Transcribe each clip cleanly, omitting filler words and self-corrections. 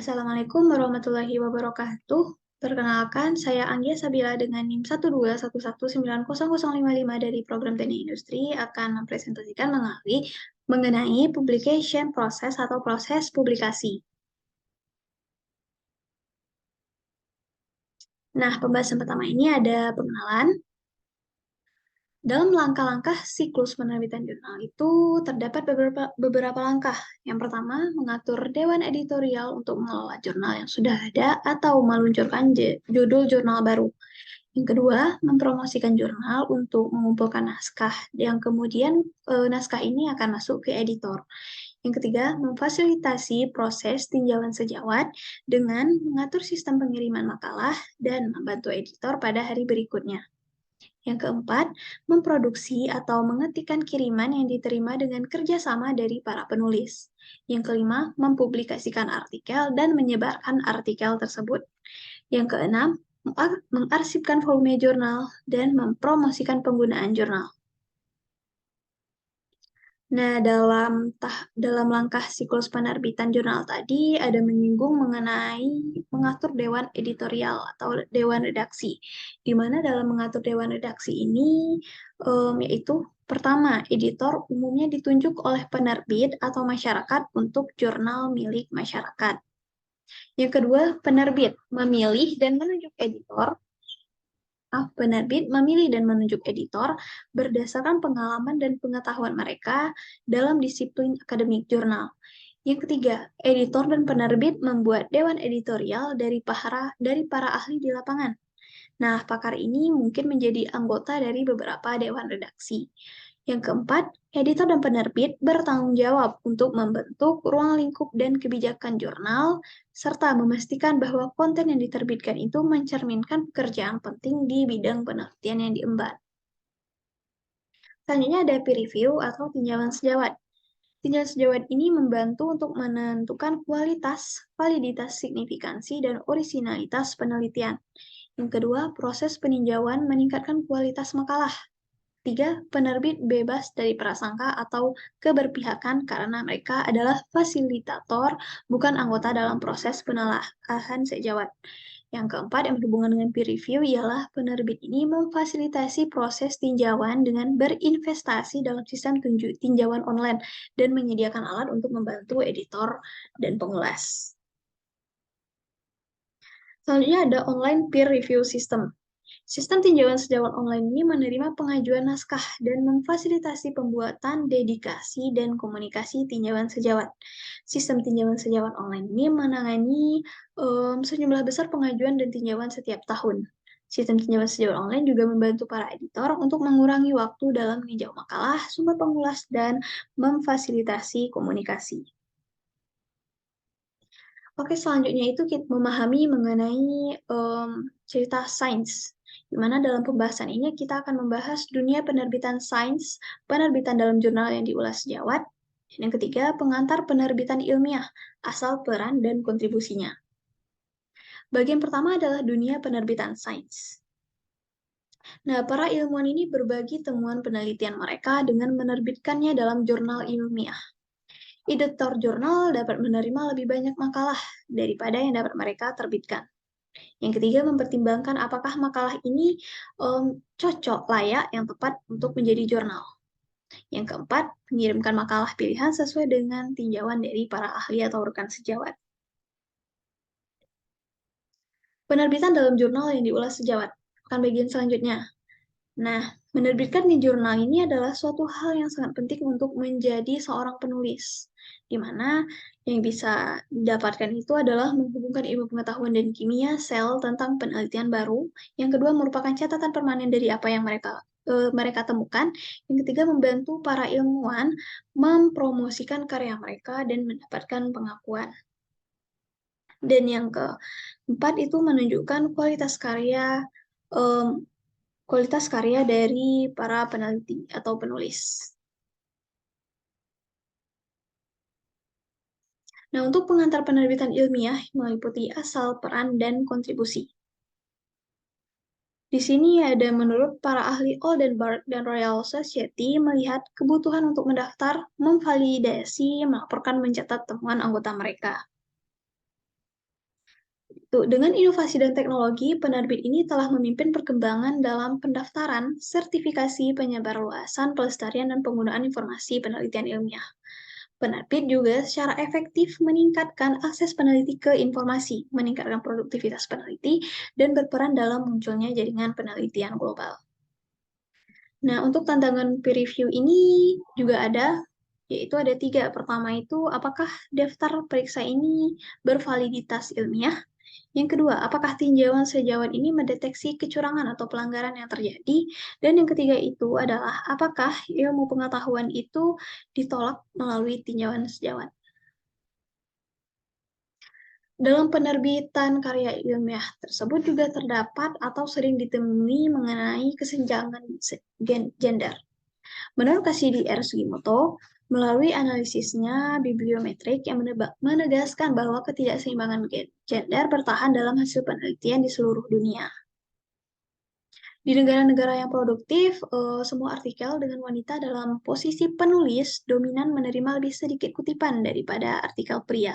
Assalamualaikum warahmatullahi wabarakatuh. Perkenalkan, saya Anggia Sabila dengan NIM 121190055 dari Program Teknik Industri akan mempresentasikan mengenai publication process atau proses publikasi. Nah, pembahasan pertama ini ada pengenalan. Dalam langkah-langkah siklus penerbitan jurnal itu terdapat beberapa langkah. Yang pertama, mengatur dewan editorial untuk mengelola jurnal yang sudah ada atau meluncurkan judul jurnal baru. Yang kedua, mempromosikan jurnal untuk mengumpulkan naskah, yang kemudian naskah ini akan masuk ke editor. Yang ketiga, memfasilitasi proses tinjauan sejawat dengan mengatur sistem pengiriman makalah dan membantu editor pada hari berikutnya. Yang keempat, memproduksi atau mengetikkan kiriman yang diterima dengan kerjasama dari para penulis. Yang kelima, mempublikasikan artikel dan menyebarkan artikel tersebut. Yang keenam, mengarsipkan volume jurnal dan mempromosikan penggunaan jurnal. Nah, dalam langkah siklus penerbitan jurnal tadi ada menyinggung mengenai mengatur dewan editorial atau dewan redaksi. Di mana dalam mengatur dewan redaksi ini yaitu pertama, editor umumnya ditunjuk oleh penerbit atau masyarakat untuk jurnal milik masyarakat. Yang kedua, penerbit memilih dan menunjuk editor. Penerbit memilih dan menunjuk editor berdasarkan pengalaman dan pengetahuan mereka dalam disiplin akademik jurnal. Yang ketiga, editor dan penerbit membuat dewan editorial dari para ahli di lapangan. Nah, pakar ini mungkin menjadi anggota dari beberapa dewan redaksi. Yang keempat, editor dan penerbit bertanggung jawab untuk membentuk ruang lingkup dan kebijakan jurnal, serta memastikan bahwa konten yang diterbitkan itu mencerminkan pekerjaan penting di bidang penelitian yang diemban. Selanjutnya ada peer review atau tinjauan sejawat. Tinjauan sejawat ini membantu untuk menentukan kualitas, validitas, signifikansi, dan orisinalitas penelitian. Yang kedua, proses peninjauan meningkatkan kualitas makalah. Tiga, penerbit bebas dari prasangka atau keberpihakan karena mereka adalah fasilitator, bukan anggota dalam proses penelaahan sejawat. Yang keempat, yang berhubungan dengan peer review ialah penerbit ini memfasilitasi proses tinjauan dengan berinvestasi dalam sistem tinjauan online dan menyediakan alat untuk membantu editor dan pengulas. Selanjutnya ada online peer review system. Sistem tinjauan sejawat online ini menerima pengajuan naskah dan memfasilitasi pembuatan dedikasi dan komunikasi tinjauan sejawat. Sistem tinjauan sejawat online ini menangani sejumlah besar pengajuan dan tinjauan setiap tahun. Sistem tinjauan sejawat online juga membantu para editor untuk mengurangi waktu dalam meninjau makalah, sumber pengulas, dan memfasilitasi komunikasi. Oke, selanjutnya itu kita memahami mengenai cerita sains. Di mana dalam pembahasan ini kita akan membahas dunia penerbitan sains, penerbitan dalam jurnal yang diulas sejawat. Dan yang ketiga, pengantar penerbitan ilmiah, asal peran dan kontribusinya. Bagian pertama adalah dunia penerbitan sains. Nah, para ilmuwan ini berbagi temuan penelitian mereka dengan menerbitkannya dalam jurnal ilmiah. Editor jurnal dapat menerima lebih banyak makalah daripada yang dapat mereka terbitkan. Yang ketiga, mempertimbangkan apakah makalah ini cocok, layak, yang tepat untuk menjadi jurnal. Yang keempat, mengirimkan makalah pilihan sesuai dengan tinjauan dari para ahli atau rekan sejawat. Penerbitan dalam jurnal yang diulas sejawat. Akan bagian selanjutnya. Nah, menerbitkan di jurnal ini adalah suatu hal yang sangat penting untuk menjadi seorang penulis, di mana yang bisa didapatkan itu adalah menghubungkan ilmu pengetahuan dan kimia sel tentang penelitian baru. Yang kedua, merupakan catatan permanen dari apa yang mereka temukan. Yang ketiga, membantu para ilmuwan mempromosikan karya mereka dan mendapatkan pengakuan. Dan yang keempat itu menunjukkan kualitas karya dari para peneliti atau penulis. Nah, untuk pengantar penerbitan ilmiah meliputi asal, peran, dan kontribusi. Di sini ada menurut para ahli Oldenburg dan Royal Society melihat kebutuhan untuk mendaftar, memvalidasi, melaporkan, mencatat temuan anggota mereka. Dengan inovasi dan teknologi, penerbit ini telah memimpin perkembangan dalam pendaftaran, sertifikasi, penyebarluasan, pelestarian, dan penggunaan informasi penelitian ilmiah. Penerbit juga secara efektif meningkatkan akses peneliti ke informasi, meningkatkan produktivitas peneliti, dan berperan dalam munculnya jaringan penelitian global. Nah, untuk tantangan peer review ini juga ada, yaitu ada 3. Pertama itu, apakah daftar periksa ini bervaliditas ilmiah? Yang kedua, apakah tinjauan sejawat ini mendeteksi kecurangan atau pelanggaran yang terjadi? Dan yang ketiga itu adalah, apakah ilmu pengetahuan itu ditolak melalui tinjauan sejawat? Dalam penerbitan karya ilmiah tersebut juga terdapat atau sering ditemui mengenai kesenjangan gender. Menurut Cassidy R. Sugimoto, melalui analisisnya bibliometrik yang menegaskan bahwa ketidakseimbangan gender bertahan dalam hasil penelitian di seluruh dunia. Di negara-negara yang produktif, semua artikel dengan wanita dalam posisi penulis dominan menerima lebih sedikit kutipan daripada artikel pria.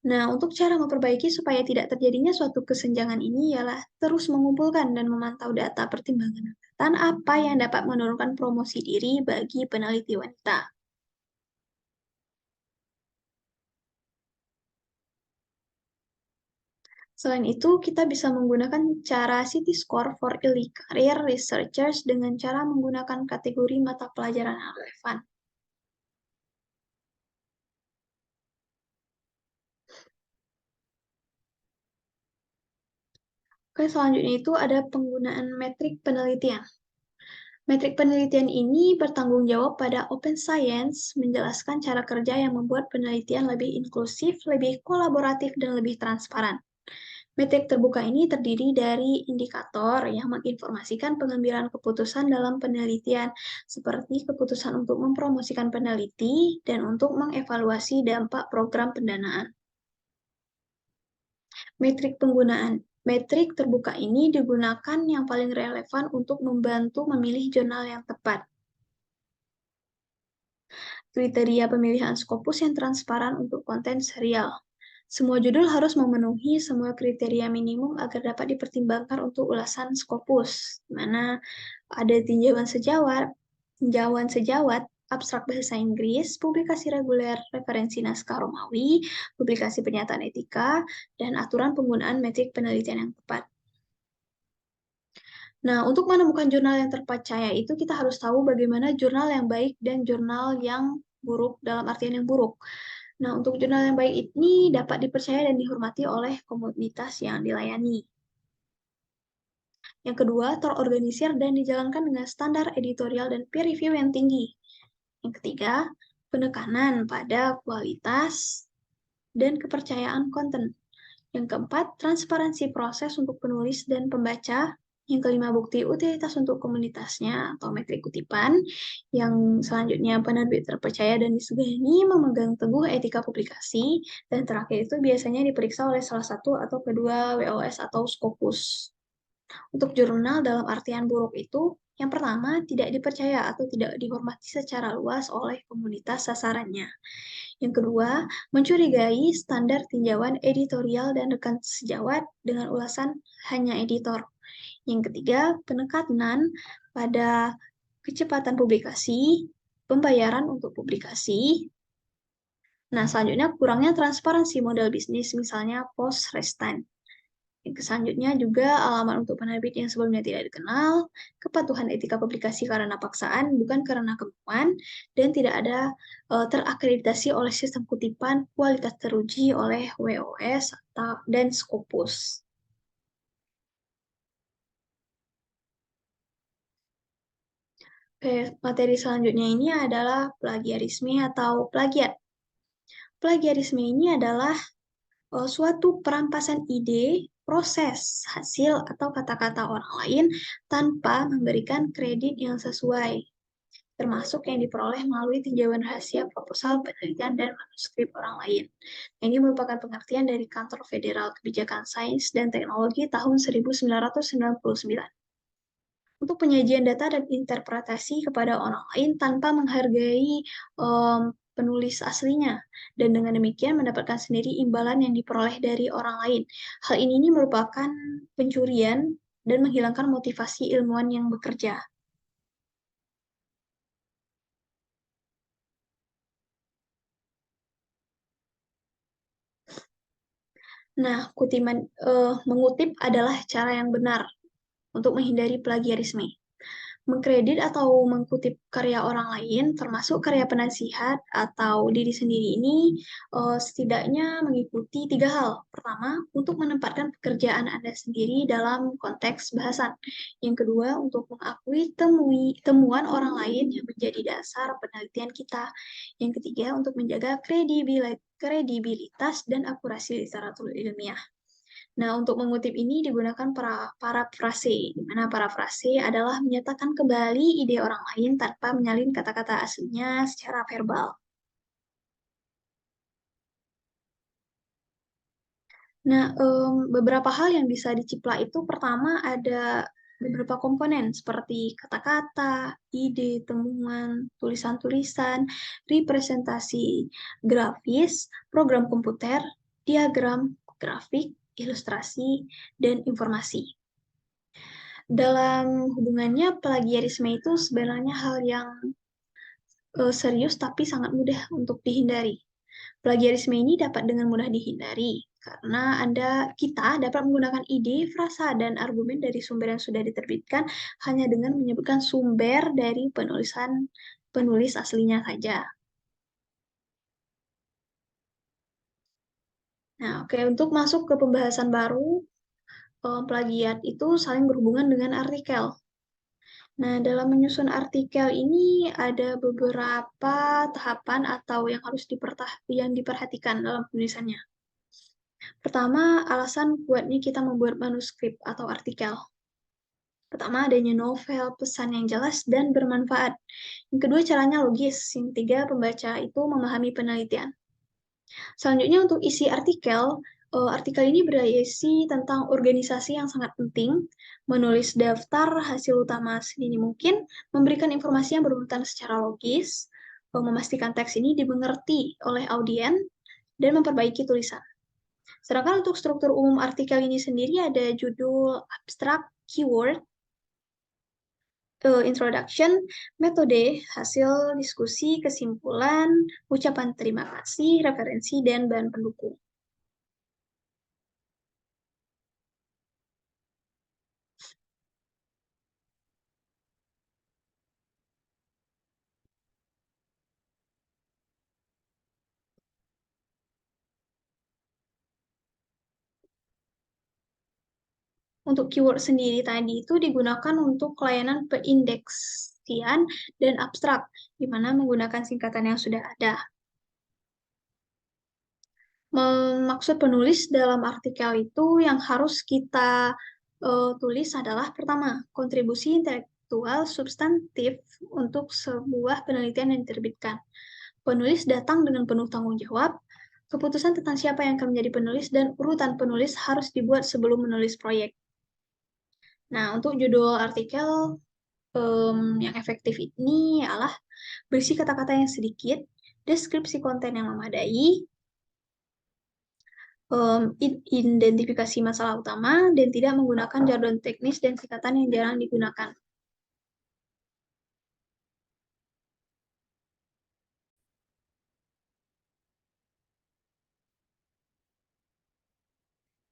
Nah, untuk cara memperbaiki supaya tidak terjadinya suatu kesenjangan ini ialah terus mengumpulkan dan memantau data pertimbangan angkatan apa yang dapat menurunkan promosi diri bagi peneliti wanita. Selain itu, kita bisa menggunakan cara City Score for Early Career Researchers dengan cara menggunakan kategori mata pelajaran yang relevan. Oke, selanjutnya itu ada penggunaan metrik penelitian. Metrik penelitian ini bertanggung jawab pada Open Science, menjelaskan cara kerja yang membuat penelitian lebih inklusif, lebih kolaboratif, dan lebih transparan. Metrik terbuka ini terdiri dari indikator yang menginformasikan pengambilan keputusan dalam penelitian, seperti keputusan untuk mempromosikan peneliti dan untuk mengevaluasi dampak program pendanaan. Metrik penggunaan metrik terbuka ini digunakan yang paling relevan untuk membantu memilih jurnal yang tepat. Kriteria pemilihan Scopus yang transparan untuk konten serial. Semua judul harus memenuhi semua kriteria minimum agar dapat dipertimbangkan untuk ulasan Scopus, di mana ada tinjauan sejawat, abstrak bahasa Inggris, publikasi reguler, referensi naskah Romawi, publikasi pernyataan etika, dan aturan penggunaan metrik penelitian yang tepat. Nah, untuk menemukan jurnal yang terpercaya itu kita harus tahu bagaimana jurnal yang baik dan jurnal yang buruk dalam artian yang buruk. Nah, untuk jurnal yang baik ini dapat dipercaya dan dihormati oleh komunitas yang dilayani. Yang kedua, terorganisir dan dijalankan dengan standar editorial dan peer review yang tinggi. Yang ketiga, penekanan pada kualitas dan kepercayaan konten. Yang keempat, transparansi proses untuk penulis dan pembaca. Yang kelima, bukti utilitas untuk komunitasnya atau metrik kutipan. Yang selanjutnya, penerbit terpercaya dan disegani memegang teguh etika publikasi. Dan terakhir itu biasanya diperiksa oleh salah satu atau kedua WOS atau Scopus. Untuk jurnal dalam artian buruk itu, yang pertama, tidak dipercaya atau tidak dihormati secara luas oleh komunitas sasarannya. Yang kedua, mencurigai standar tinjauan editorial dan rekan sejawat dengan ulasan hanya editor. Yang ketiga, penekanan pada kecepatan publikasi, pembayaran untuk publikasi. Nah, selanjutnya kurangnya transparansi model bisnis, misalnya post-restime. Yang selanjutnya juga alamat untuk penerbit yang sebelumnya tidak dikenal, kepatuhan etika publikasi karena paksaan, bukan karena kemauan, dan tidak ada terakreditasi oleh sistem kutipan, kualitas teruji oleh WOS dan Scopus. Oke, materi selanjutnya ini adalah plagiarisme atau plagiat. Plagiarisme ini adalah suatu perampasan ide, proses, hasil, atau kata-kata orang lain tanpa memberikan kredit yang sesuai, termasuk yang diperoleh melalui tinjauan rahasia, proposal, penelitian, dan manuskrip orang lain. Ini merupakan pengertian dari Kantor Federal Kebijakan Sains dan Teknologi tahun 1999. Untuk penyajian data dan interpretasi kepada orang lain tanpa menghargai penulis aslinya, dan dengan demikian mendapatkan sendiri imbalan yang diperoleh dari orang lain. Hal ini merupakan pencurian dan menghilangkan motivasi ilmuwan yang bekerja. Nah, mengutip adalah cara yang benar untuk menghindari plagiarisme. Mengkredit atau mengkutip karya orang lain, termasuk karya penasihat atau diri sendiri ini, setidaknya mengikuti tiga hal. Pertama, untuk menempatkan pekerjaan Anda sendiri dalam konteks bahasan. Yang kedua, untuk mengakui temuan orang lain yang menjadi dasar penelitian kita. Yang ketiga, untuk menjaga kredibilitas dan akurasi literatur ilmiah. Nah, untuk mengutip ini digunakan parafrase, di mana parafrase adalah menyatakan kembali ide orang lain tanpa menyalin kata-kata aslinya secara verbal. Nah, beberapa hal yang bisa diciplak itu pertama ada beberapa komponen seperti kata-kata, ide, temuan, tulisan-tulisan, representasi grafis, program komputer, diagram, grafik, ilustrasi, dan informasi. Dalam hubungannya, plagiarisme itu sebenarnya hal yang serius tapi sangat mudah untuk dihindari. Plagiarisme ini dapat dengan mudah dihindari karena kita dapat menggunakan ide, frasa, dan argumen dari sumber yang sudah diterbitkan hanya dengan menyebutkan sumber dari penulis aslinya saja. Nah, oke, untuk masuk ke pembahasan baru, plagiat itu saling berhubungan dengan artikel. Nah, dalam menyusun artikel ini ada beberapa tahapan atau yang diperhatikan dalam penulisannya. Pertama, alasan kuatnya kita membuat manuskrip atau artikel. Pertama, adanya novel, pesan yang jelas dan bermanfaat. Yang kedua, caranya logis. Yang ketiga, pembaca itu memahami penelitian. Selanjutnya, untuk isi artikel ini berisi tentang organisasi yang sangat penting, menulis daftar hasil utama sedini mungkin, memberikan informasi yang berurutan secara logis, memastikan teks ini dimengerti oleh audien, dan memperbaiki tulisan. Sedangkan untuk struktur umum artikel ini sendiri ada judul, abstrak, keyword, introduction, metode, hasil diskusi, kesimpulan, ucapan terima kasih, referensi, dan bahan pendukung. Untuk keyword sendiri tadi itu digunakan untuk layanan peindeksian dan abstrak, di mana menggunakan singkatan yang sudah ada. Maksud penulis dalam artikel itu yang harus kita tulis adalah pertama, kontribusi intelektual substantif untuk sebuah penelitian yang diterbitkan. Penulis datang dengan penuh tanggung jawab. Keputusan tentang siapa yang akan menjadi penulis dan urutan penulis harus dibuat sebelum menulis proyek. Nah, untuk judul artikel yang efektif ini adalah berisi kata-kata yang sedikit, deskripsi konten yang memadai, identifikasi masalah utama, dan tidak menggunakan jargon teknis dan singkatan yang jarang digunakan.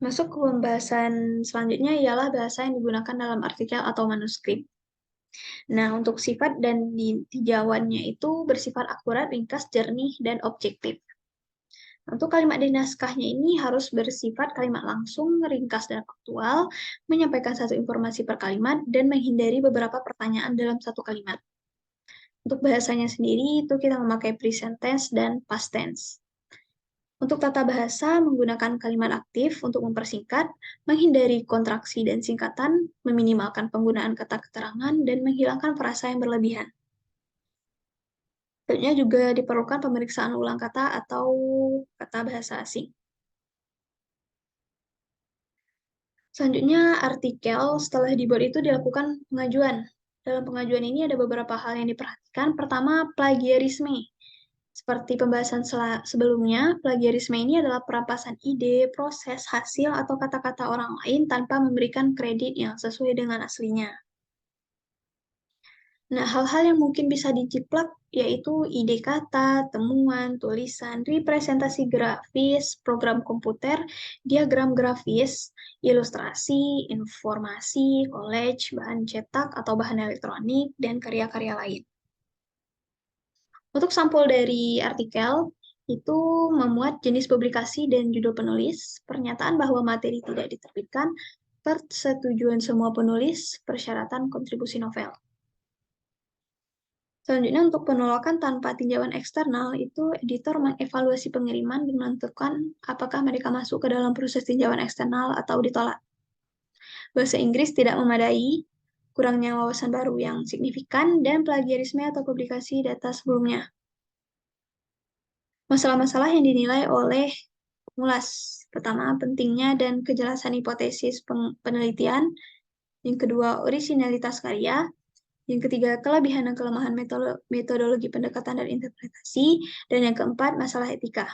Masuk ke pembahasan selanjutnya ialah bahasa yang digunakan dalam artikel atau manuskrip. Nah, untuk sifat dan tinjauannya itu bersifat akurat, ringkas, jernih, dan objektif. Untuk kalimat di naskahnya ini harus bersifat kalimat langsung, ringkas, dan aktual, menyampaikan satu informasi per kalimat, dan menghindari beberapa pertanyaan dalam satu kalimat. Untuk bahasanya sendiri, itu kita memakai present tense dan past tense. Untuk tata bahasa, menggunakan kalimat aktif untuk mempersingkat, menghindari kontraksi dan singkatan, meminimalkan penggunaan kata keterangan, dan menghilangkan frasa yang berlebihan. Tentunya juga diperlukan pemeriksaan ulang kata atau kata bahasa asing. Selanjutnya, artikel setelah dibuat itu dilakukan pengajuan. Dalam pengajuan ini ada beberapa hal yang diperhatikan. Pertama, plagiarisme. Seperti pembahasan sebelumnya, plagiarisme ini adalah perampasan ide, proses, hasil, atau kata-kata orang lain tanpa memberikan kredit yang sesuai dengan aslinya. Nah, hal-hal yang mungkin bisa dijiplak yaitu ide kata, temuan, tulisan, representasi grafis, program komputer, diagram grafis, ilustrasi, informasi, collage, bahan cetak atau bahan elektronik, dan karya-karya lain. Untuk sampul dari artikel, itu memuat jenis publikasi dan judul penulis, pernyataan bahwa materi tidak diterbitkan, persetujuan semua penulis, persyaratan kontribusi novel. Selanjutnya untuk penolakan tanpa tinjauan eksternal, itu editor mengevaluasi pengiriman dan menentukan apakah mereka masuk ke dalam proses tinjauan eksternal atau ditolak. Bahasa Inggris tidak memadai, kurangnya wawasan baru yang signifikan, dan plagiarisme atau publikasi data sebelumnya. Masalah-masalah yang dinilai oleh pengulas. Pertama, pentingnya dan kejelasan hipotesis penelitian. Yang kedua, orisinalitas karya. Yang ketiga, kelebihan dan kelemahan metodologi pendekatan dan interpretasi. Dan yang keempat, masalah etika.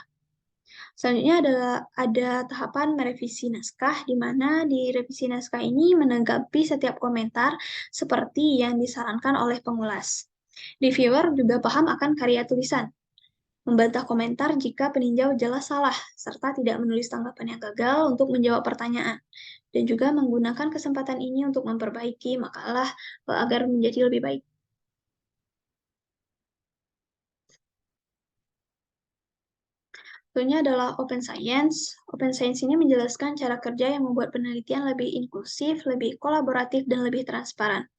Selanjutnya adalah ada tahapan merevisi naskah, di mana di revisi naskah ini menanggapi setiap komentar seperti yang disarankan oleh pengulas. Reviewer juga paham akan karya tulisan, membantah komentar jika peninjau jelas salah, serta tidak menulis tanggapan yang gagal untuk menjawab pertanyaan, dan juga menggunakan kesempatan ini untuk memperbaiki makalah agar menjadi lebih baik. Contohnya adalah Open Science. Open Science ini menjelaskan cara kerja yang membuat penelitian lebih inklusif, lebih kolaboratif, dan lebih transparan.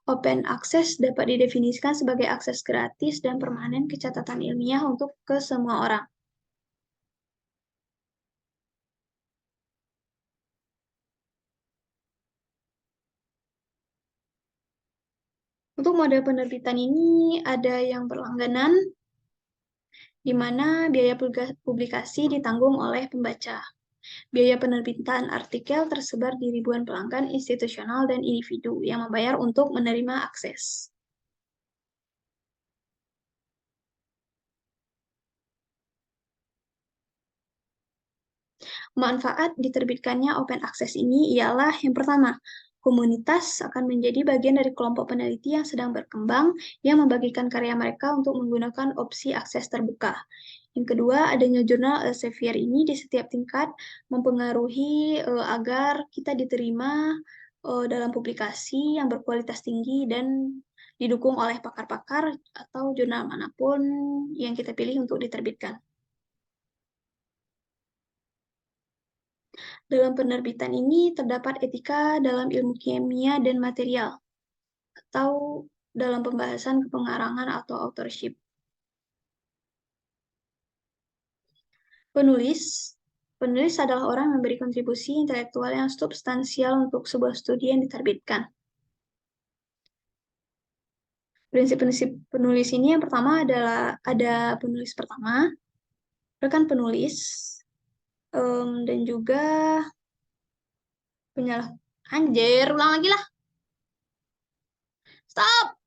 Open Access dapat didefinisikan sebagai akses gratis dan permanen ke catatan ilmiah untuk ke semua orang. Untuk model penerbitan ini ada yang berlangganan, di mana biaya publikasi ditanggung oleh pembaca. Biaya penerbitan artikel tersebar di ribuan pelanggan institusional dan individu yang membayar untuk menerima akses. Manfaat diterbitkannya open access ini ialah yang pertama, komunitas akan menjadi bagian dari kelompok peneliti yang sedang berkembang yang membagikan karya mereka untuk menggunakan opsi akses terbuka. Yang kedua, adanya jurnal Elsevier ini di setiap tingkat mempengaruhi agar kita diterima dalam publikasi yang berkualitas tinggi dan didukung oleh pakar-pakar atau jurnal manapun yang kita pilih untuk diterbitkan. Dalam penerbitan ini terdapat etika dalam ilmu kimia dan material, atau dalam pembahasan kepengarangan atau authorship. Penulis Penulis adalah orang yang memberi kontribusi intelektual yang substansial untuk sebuah studi yang diterbitkan. Prinsip-prinsip penulis ini yang pertama adalah ada penulis pertama, rekan penulis, dan juga penyalah. Anjir, ulang lagi lah. Stop!